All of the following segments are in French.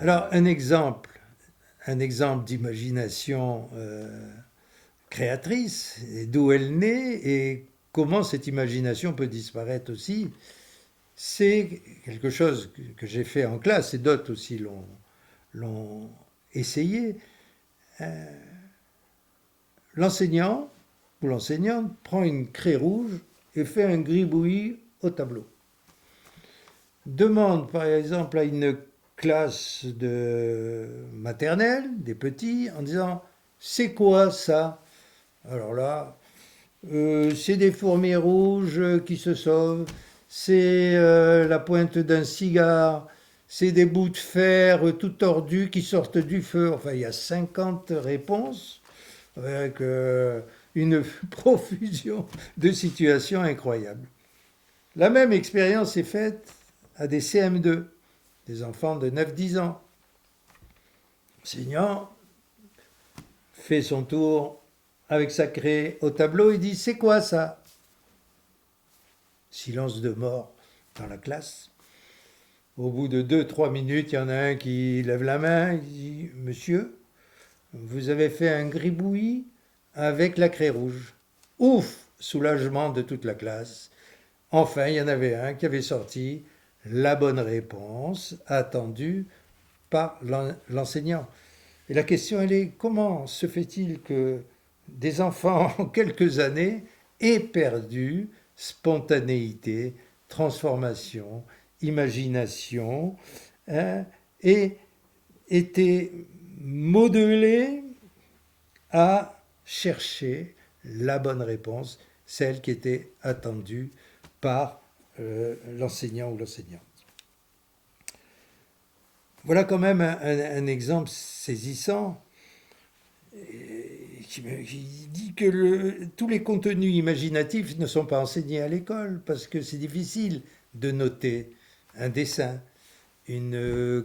Alors, un exemple d'imagination créatrice, et d'où elle naît et comment cette imagination peut disparaître aussi, c'est quelque chose que j'ai fait en classe et d'autres aussi l'ont essayé. Euh, L'enseignant ou l'enseignante prend une craie rouge et fait un gribouillis au tableau. Demande par exemple à une classe de maternelle, des petits, en disant c'est quoi ça? Alors là, c'est des fourmis rouges qui se sauvent, c'est la pointe d'un cigare, c'est des bouts de fer tout tordus qui sortent du feu. Enfin, il y a 50 réponses avec une profusion de situations incroyables. La même expérience est faite à des CM2, des enfants de 9-10 ans. L'enseignant fait son tour avec sa craie au tableau et dit c'est quoi ça? Silence de mort dans la classe. Au bout de 2-3 minutes, il y en a un qui lève la main et dit monsieur, vous avez fait un gribouillis avec la craie rouge. Ouf! Soulagement de toute la classe. Enfin, il y en avait un qui avait sorti la bonne réponse attendue par l'enseignant. Et la question, elle est comment se fait-il que des enfants en quelques années aient perdu spontanéité, transformation, imagination, hein, et été modelés à chercher la bonne réponse, celle qui était attendue par l'enseignant ou l'enseignante. Voilà quand même un exemple saisissant qui dit que tous les contenus imaginatifs ne sont pas enseignés à l'école parce que c'est difficile de noter un dessin, une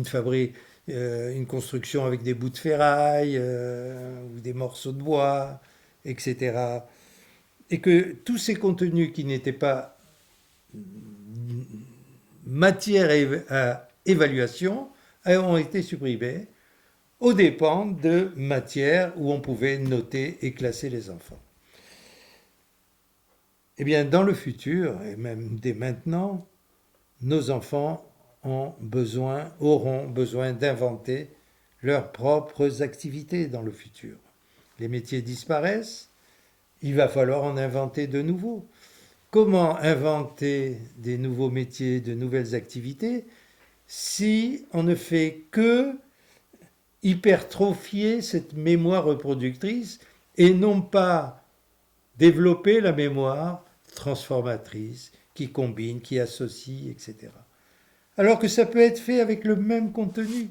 fabrique, une construction avec des bouts de ferraille ou des morceaux de bois, etc. Et que tous ces contenus qui n'étaient pas matière à évaluation ont été supprimés aux dépens de matières où on pouvait noter et classer les enfants. Eh bien, dans le futur, et même dès maintenant, nos enfants auront besoin d'inventer leurs propres activités dans le futur. Les métiers disparaissent, il va falloir en inventer de nouveaux. Comment inventer des nouveaux métiers, de nouvelles activités, si on ne fait que hypertrophier cette mémoire reproductrice et non pas développer la mémoire transformatrice qui combine, qui associe, etc. Alors que ça peut être fait avec le même contenu,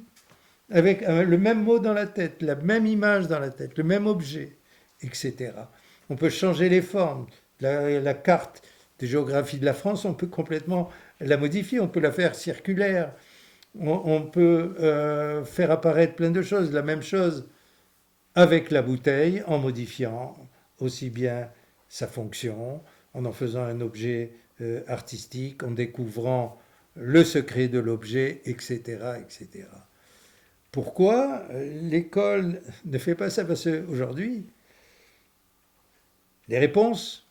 avec le même mot dans la tête, la même image dans la tête, le même objet, etc. On peut changer les formes. La carte de géographie de la France, on peut complètement la modifier, on peut la faire circulaire, on peut faire apparaître plein de choses. La même chose avec la bouteille, en modifiant aussi bien sa fonction, en faisant un objet artistique, en découvrant le secret de l'objet, etc., etc. Pourquoi l'école ne fait pas ça? Parce qu'aujourd'hui, les réponses,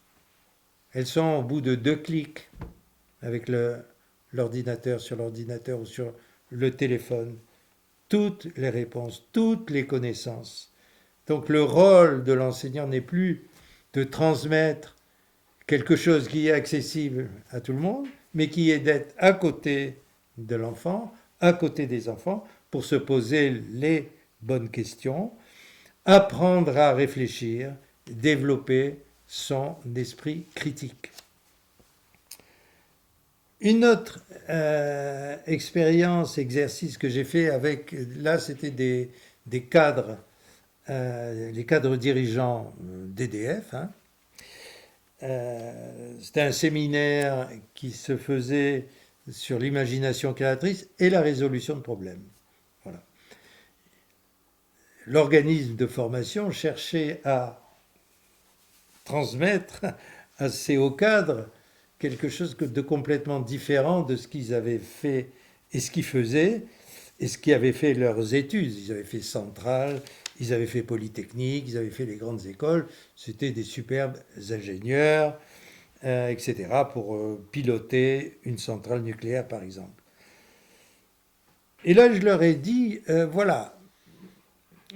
elles sont au bout de 2 clics avec l'ordinateur, sur l'ordinateur ou sur le téléphone. Toutes les réponses, toutes les connaissances. Donc le rôle de l'enseignant n'est plus de transmettre quelque chose qui est accessible à tout le monde, mais qui est d'être à côté de l'enfant, à côté des enfants, pour se poser les bonnes questions, apprendre à réfléchir, développer son esprit critique. Une autre expérience, exercice que j'ai fait avec, là c'était des cadres, les cadres dirigeants d'EDF. Hein. C'était un séminaire qui se faisait sur l'imagination créatrice et la résolution de problèmes. Voilà. L'organisme de formation cherchait à transmettre à ces hauts cadres quelque chose de complètement différent de ce qu'ils avaient fait et ce qu'ils faisaient et ce qui avaient fait leurs études. Ils avaient fait Centrale, ils avaient fait Polytechnique, ils avaient fait les grandes écoles. C'était des superbes ingénieurs, etc., pour piloter une centrale nucléaire, par exemple. Et là, je leur ai dit, voilà,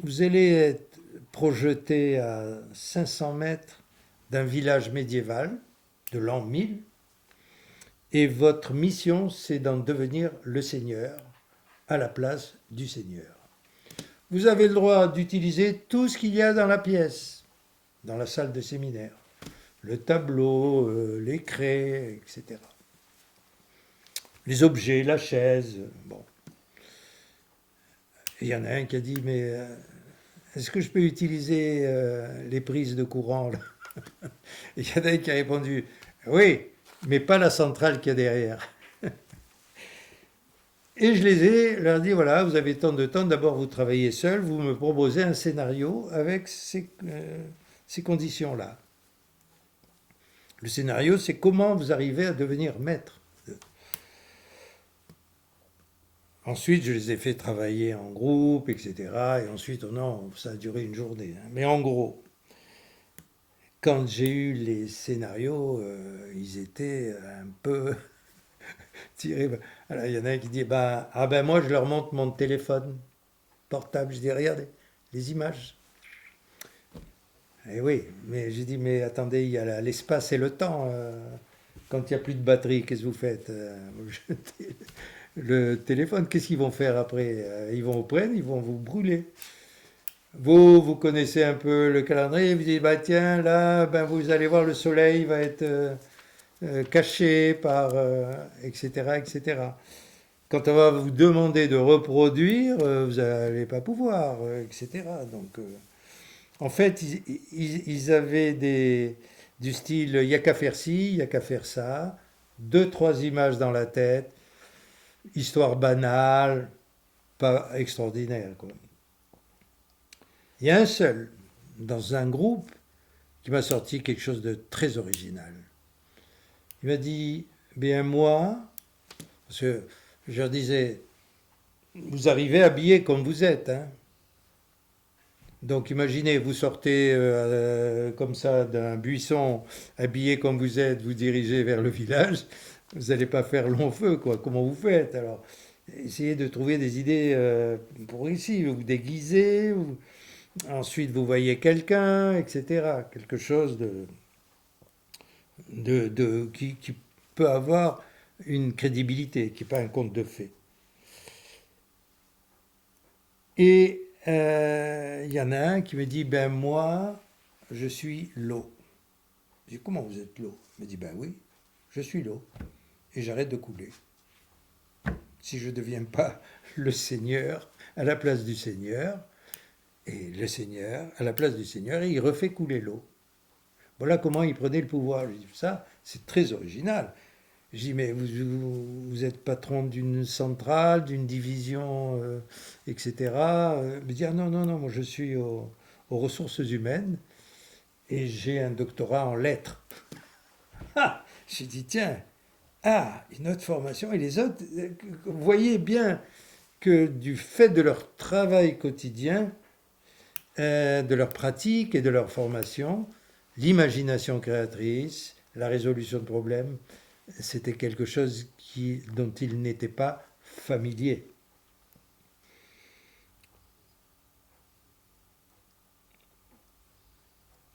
vous allez être projeté à 500 mètres d'un village médiéval de l'an 1000, et votre mission, c'est d'en devenir le seigneur à la place du seigneur. Vous avez le droit d'utiliser tout ce qu'il y a dans la pièce, dans la salle de séminaire. Le tableau, les craies, etc. Les objets, la chaise, bon. Et il y en a un qui a dit, mais est-ce que je peux utiliser les prises de courant là? Et il y en a un qui a répondu, oui, mais pas la centrale qu'il y a derrière. Et je les ai, leur dit, voilà, vous avez tant de temps, d'abord vous travaillez seul, vous me proposez un scénario avec ces conditions-là. Le scénario, c'est comment vous arrivez à devenir maître. Ensuite, je les ai fait travailler en groupe, etc. Et ensuite, oh non, ça a duré une journée. Mais en gros, quand j'ai eu les scénarios, ils étaient un peu tirés. Alors, il y en a un qui dit, ben moi, je leur montre mon téléphone portable. Je dis, regardez, les images. Et oui, mais j'ai dit, mais attendez, il y a l'espace et le temps. Quand il n'y a plus de batterie, qu'est-ce que vous faites? Vous jetez le téléphone, qu'est-ce qu'ils vont faire après? Ils vont vous prendre, ils vont vous brûler. Vous connaissez un peu le calendrier, vous dites, bah tiens, là, ben, vous allez voir, le soleil va être caché par, etc., etc. Quand on va vous demander de reproduire, vous n'allez pas pouvoir, etc. Donc, en fait, ils avaient du style, il n'y a qu'à faire ci, il n'y a qu'à faire ça, deux, trois images dans la tête, histoire banale, pas extraordinaire, quoi. Il y a un seul, dans un groupe, qui m'a sorti quelque chose de très original. Il m'a dit, bien moi, parce que je leur disais, vous arrivez habillé comme vous êtes, hein. Donc imaginez, vous sortez comme ça d'un buisson, habillé comme vous êtes, vous dirigez vers le village, vous n'allez pas faire long feu, quoi. Comment vous faites? Alors, essayez de trouver des idées pour ici, vous déguisez, ensuite vous voyez quelqu'un, etc. Quelque chose qui peut avoir une crédibilité, qui n'est pas un conte de fées. Et il y en a un qui me dit, ben moi, je suis l'eau. Je dis, comment vous êtes l'eau? Il me dit, ben oui, je suis l'eau. Et j'arrête de couler. Si je ne deviens pas le Seigneur à la place du Seigneur, et le Seigneur à la place du Seigneur, et il refait couler l'eau. Voilà comment il prenait le pouvoir. Je dis, ça, c'est très original. Je dis, mais vous êtes patron d'une centrale, d'une division, etc. Il me dit, ah non, non, non, moi je suis aux ressources humaines et j'ai un doctorat en lettres. Ah, j'ai dit, tiens, une autre formation. Et les autres, vous voyez bien que du fait de leur travail quotidien, de leur pratique et de leur formation, l'imagination créatrice, la résolution de problèmes, c'était quelque chose dont ils n'étaient pas familiers.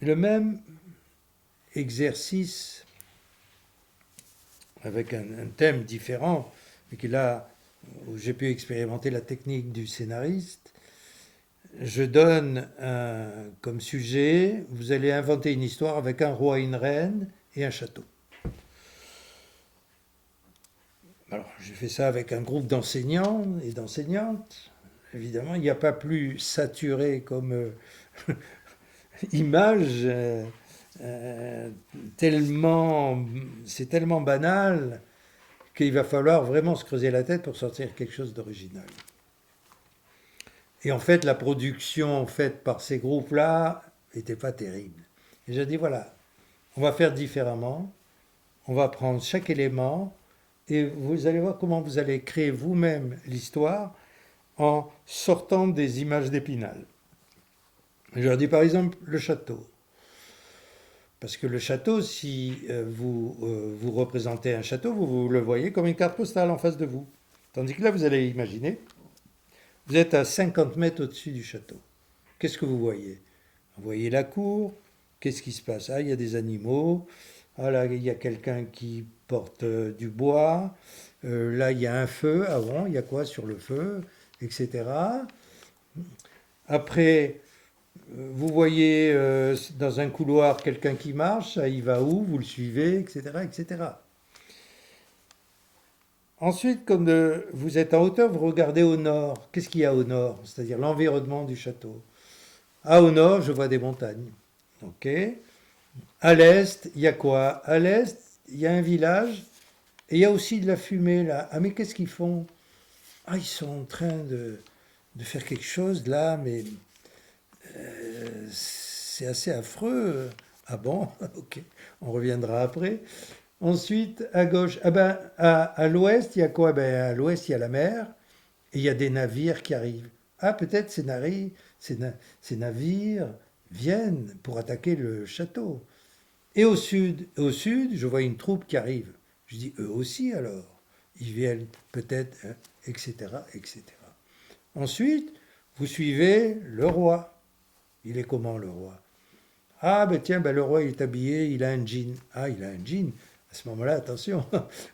Le même exercice, avec un thème différent, mais qui là, où j'ai pu expérimenter la technique du scénariste, je donne comme sujet, vous allez inventer une histoire avec un roi, une reine et un château. Alors, j'ai fait ça avec un groupe d'enseignants et d'enseignantes. Évidemment, il n'y a pas plus saturé comme image, c'est tellement banal qu'il va falloir vraiment se creuser la tête pour sortir quelque chose d'original. Et en fait, la production faite par ces groupes-là n'était pas terrible. Et j'ai dit, voilà, on va faire différemment. on va prendre chaque élément et vous allez voir comment vous allez créer vous-même l'histoire en sortant des images d'Épinal. Je leur dis par exemple le château. Parce que le château, si vous représentez un château, vous le voyez comme une carte postale en face de vous. Tandis que là, vous allez imaginer, vous êtes à 50 mètres au-dessus du château. Qu'est-ce que vous voyez? Vous voyez la cour. Qu'est-ce qui se passe? Ah, il y a des animaux. Ah, là, il y a quelqu'un qui porte du bois. Là, il y a un feu. Ah bon, il y a quoi sur le feu? Etc. Après, vous voyez dans un couloir quelqu'un qui marche. Ah, il va où? Vous le suivez, etc. etc. Ensuite, comme vous êtes en hauteur, vous regardez au nord. Qu'est-ce qu'il y a au nord? C'est-à-dire l'environnement du château. Ah, au nord, je vois des montagnes. Ok. À l'est, il y a quoi? À l'est, il y a un village et il y a aussi de la fumée là. Ah, mais qu'est-ce qu'ils font? Ah, ils sont en train de faire quelque chose là, mais c'est assez affreux. Ah bon? Ok, on reviendra après. Ensuite, à gauche, ah ben, à l'ouest, il y a quoi? Ben, à l'ouest, il y a la mer et il y a des navires qui arrivent. Ah, peut-être ces navires viennent pour attaquer le château. Et au sud, je vois une troupe qui arrive. Je dis, eux aussi alors, ils viennent peut-être, hein, etc., etc. Ensuite, vous suivez le roi. Il est comment le roi? Ah ben tiens, ben le roi il est habillé, il a un jean. Ah, il a un jean. À ce moment-là, attention,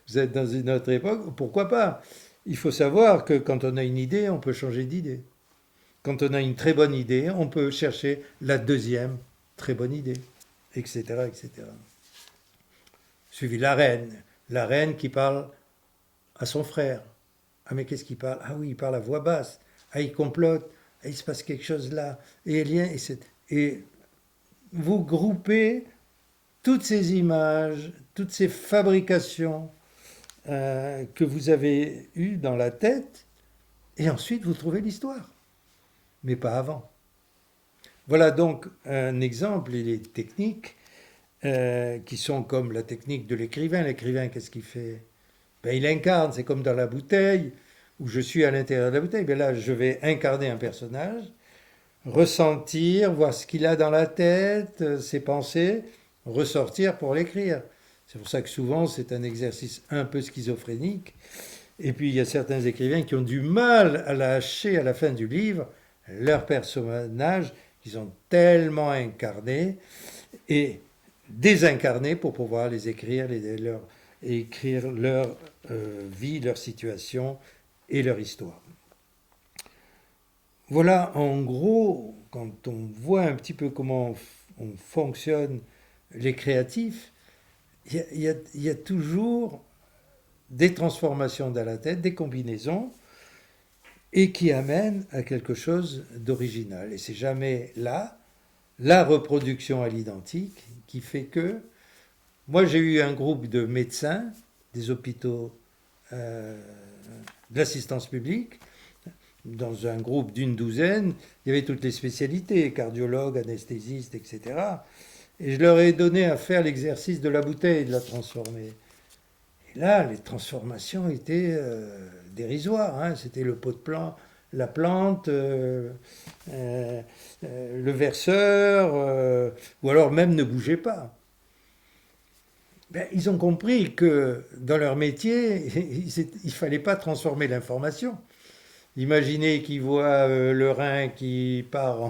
vous êtes dans une autre époque, pourquoi pas? Il faut savoir que quand on a une idée, on peut changer d'idée. Quand on a une très bonne idée, on peut chercher la deuxième très bonne idée, etc., etc. Suivi la reine qui parle à son frère. Ah mais qu'est-ce qu'il parle? Ah oui, il parle à voix basse. Ah, il complote. Ah, il se passe quelque chose là. Et vous groupez toutes ces images, toutes ces fabrications que vous avez eues dans la tête, et ensuite vous trouvez l'histoire, mais pas avant. Voilà donc un exemple et les techniques qui sont comme la technique de l'écrivain. L'écrivain, qu'est-ce qu'il fait? Ben, il incarne, c'est comme dans la bouteille, où je suis à l'intérieur de la bouteille. Ben là, je vais incarner un personnage, ressentir, voir ce qu'il a dans la tête, ses pensées, ressortir pour l'écrire. C'est pour ça que souvent, c'est un exercice un peu schizophrénique. Et puis, il y a certains écrivains qui ont du mal à lâcher à la fin du livre leurs personnages qu'ils ont tellement incarnés et désincarnés pour pouvoir les écrire, écrire leur vie, leur situation et leur histoire. Voilà en gros, quand on voit un petit peu comment on fonctionne les créatifs, il y a toujours des transformations dans la tête, des combinaisons, et qui amènent à quelque chose d'original. Et c'est jamais là la reproduction à l'identique qui fait que... Moi, j'ai eu un groupe de médecins des hôpitaux euh, de l'assistance publique. Dans un groupe d'une douzaine, il y avait toutes les spécialités, cardiologues, anesthésistes, etc. Et je leur ai donné à faire l'exercice de la bouteille et de la transformer. Et là, les transformations étaient dérisoires. Hein. C'était le pot de plant, la plante, le verseur, ou alors même ne bougeait pas. Ben, ils ont compris que dans leur métier, il ne fallait pas transformer l'information. Imaginez qu'ils voient le rein qui part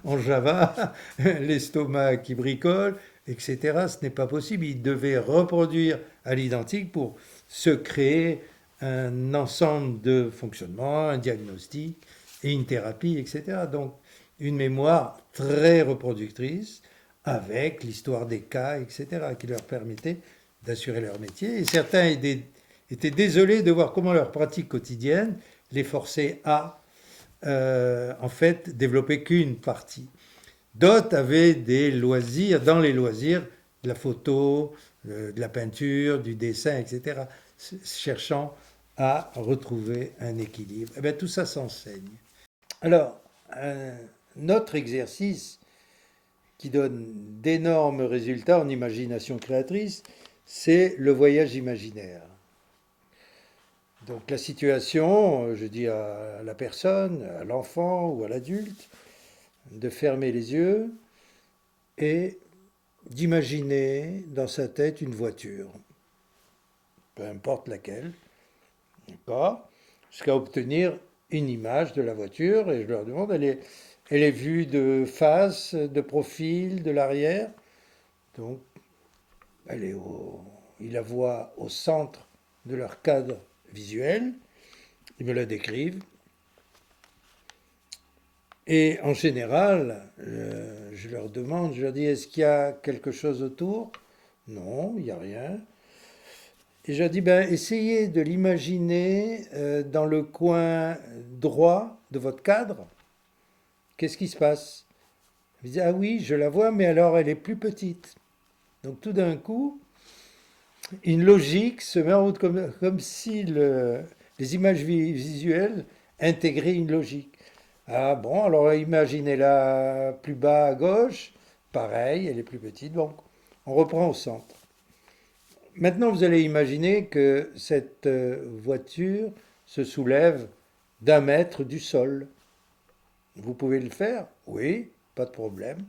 en Java, l'estomac qui bricole, etc. Ce n'est pas possible. Ils devaient reproduire à l'identique pour se créer un ensemble de fonctionnements, un diagnostic et une thérapie, etc. Donc une mémoire très reproductrice avec l'histoire des cas, etc., qui leur permettait d'assurer leur métier. Et certains étaient désolés de voir comment leur pratique quotidienne les forçait à, en fait, développer qu'une partie. D'autres avaient des loisirs, dans les loisirs, de la photo, de la peinture, du dessin, etc., cherchant à retrouver un équilibre. Et bien, tout ça s'enseigne. Alors, notre exercice qui donne d'énormes résultats en imagination créatrice, c'est le voyage imaginaire. Donc la situation, je dis à la personne, à l'enfant ou à l'adulte, de fermer les yeux et d'imaginer dans sa tête une voiture, peu importe laquelle, d'accord, jusqu'à obtenir une image de la voiture. Et je leur demande, elle est vue de face, de profil, de l'arrière. Donc elle est ils la voient au centre de leur cadre visuel. Ils me la décrivent. Et en général, je leur demande, je leur dis, est-ce qu'il y a quelque chose autour? Non, il n'y a rien. Et je leur dis, ben, essayez de l'imaginer dans le coin droit de votre cadre. Qu'est-ce qui se passe? Ils disent, ah oui, je la vois, mais alors elle est plus petite. Donc tout d'un coup, une logique se met en route comme si les images visuelles intégraient une logique. Ah bon, alors imaginez-la plus bas à gauche, pareil, elle est plus petite, donc on reprend au centre. Maintenant, vous allez imaginer que cette voiture se soulève d'1 mètre du sol. Vous pouvez le faire? Oui, pas de problème.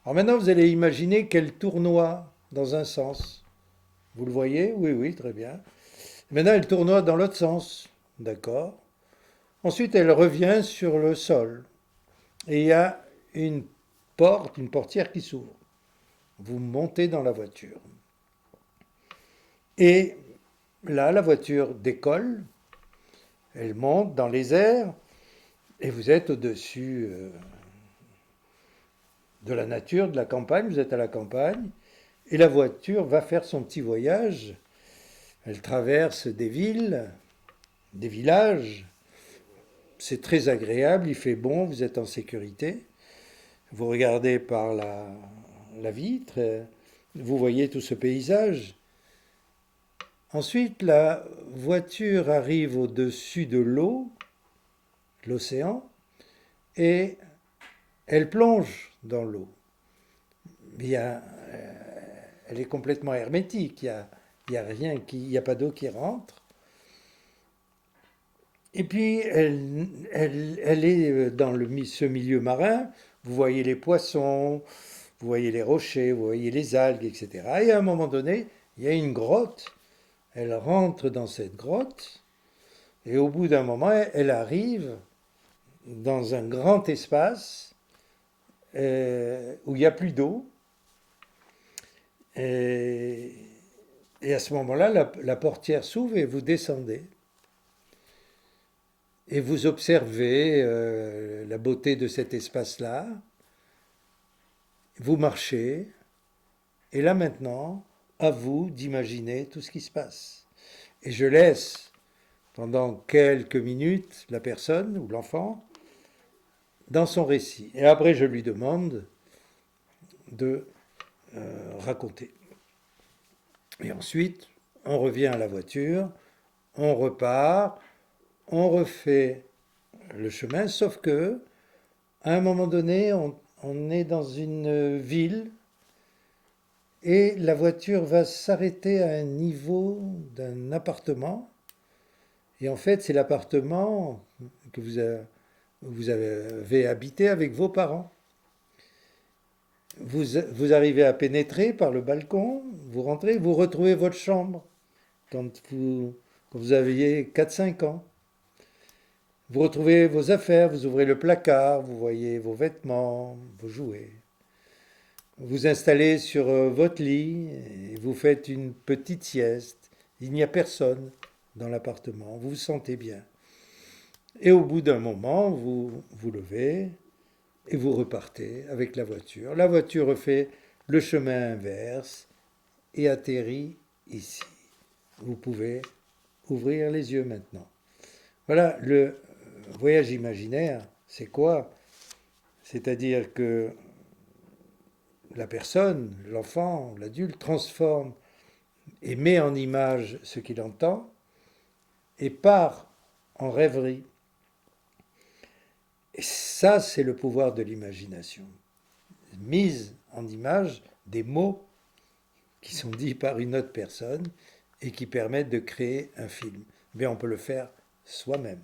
Alors maintenant, vous allez imaginer qu'elle tournoie dans un sens. Vous le voyez? Oui, oui, très bien. Maintenant, elle tournoie dans l'autre sens. D'accord. Ensuite, elle revient sur le sol. Et il y a une porte, une portière qui s'ouvre. Vous montez dans la voiture. Et là, la voiture décolle, elle monte dans les airs, et vous êtes au-dessus de la nature, de la campagne, vous êtes à la campagne, et la voiture va faire son petit voyage. Elle traverse des villes, des villages. C'est très agréable, il fait bon, vous êtes en sécurité. Vous regardez par la vitre, vous voyez tout ce paysage. Ensuite, la voiture arrive au-dessus de l'eau, l'océan, et elle plonge dans l'eau. Elle est complètement hermétique, il y a rien il n'y a pas d'eau qui rentre. Et puis, elle est dans ce milieu marin, vous voyez les poissons, vous voyez les rochers, vous voyez les algues, etc. Et à un moment donné, il y a une grotte, elle rentre dans cette grotte, et au bout d'un moment, elle arrive dans un grand espace où il n'y a plus d'eau. Et, et à ce moment-là, la portière s'ouvre et vous descendez. Et vous observez la beauté de cet espace-là. Vous marchez. Et là maintenant, à vous d'imaginer tout ce qui se passe. Et je laisse pendant quelques minutes la personne ou l'enfant dans son récit. Et après, je lui demande de raconter. Et ensuite, on revient à la voiture, on repart, on refait le chemin, sauf que, à un moment donné, on est dans une ville et la voiture va s'arrêter à un niveau d'un appartement. Et en fait, c'est l'appartement que vous avez habité avec vos parents. Vous arrivez à pénétrer par le balcon, vous rentrez, vous retrouvez votre chambre quand vous aviez 4 5 ans. Vous retrouvez vos affaires, vous ouvrez le placard, vous voyez vos vêtements, vos jouets. Vous installez sur votre lit et vous faites une petite sieste. Il n'y a personne dans l'appartement, vous vous sentez bien. Et au bout d'un moment, vous vous levez et vous repartez avec la voiture. La voiture refait le chemin inverse et atterrit ici. Vous pouvez ouvrir les yeux maintenant. Voilà, le voyage imaginaire, c'est quoi? C'est-à-dire que la personne, l'enfant, l'adulte, transforme et met en image ce qu'il entend et part en rêverie. Et ça, c'est le pouvoir de l'imagination. Mise en image des mots qui sont dits par une autre personne et qui permettent de créer un film. Mais on peut le faire soi-même.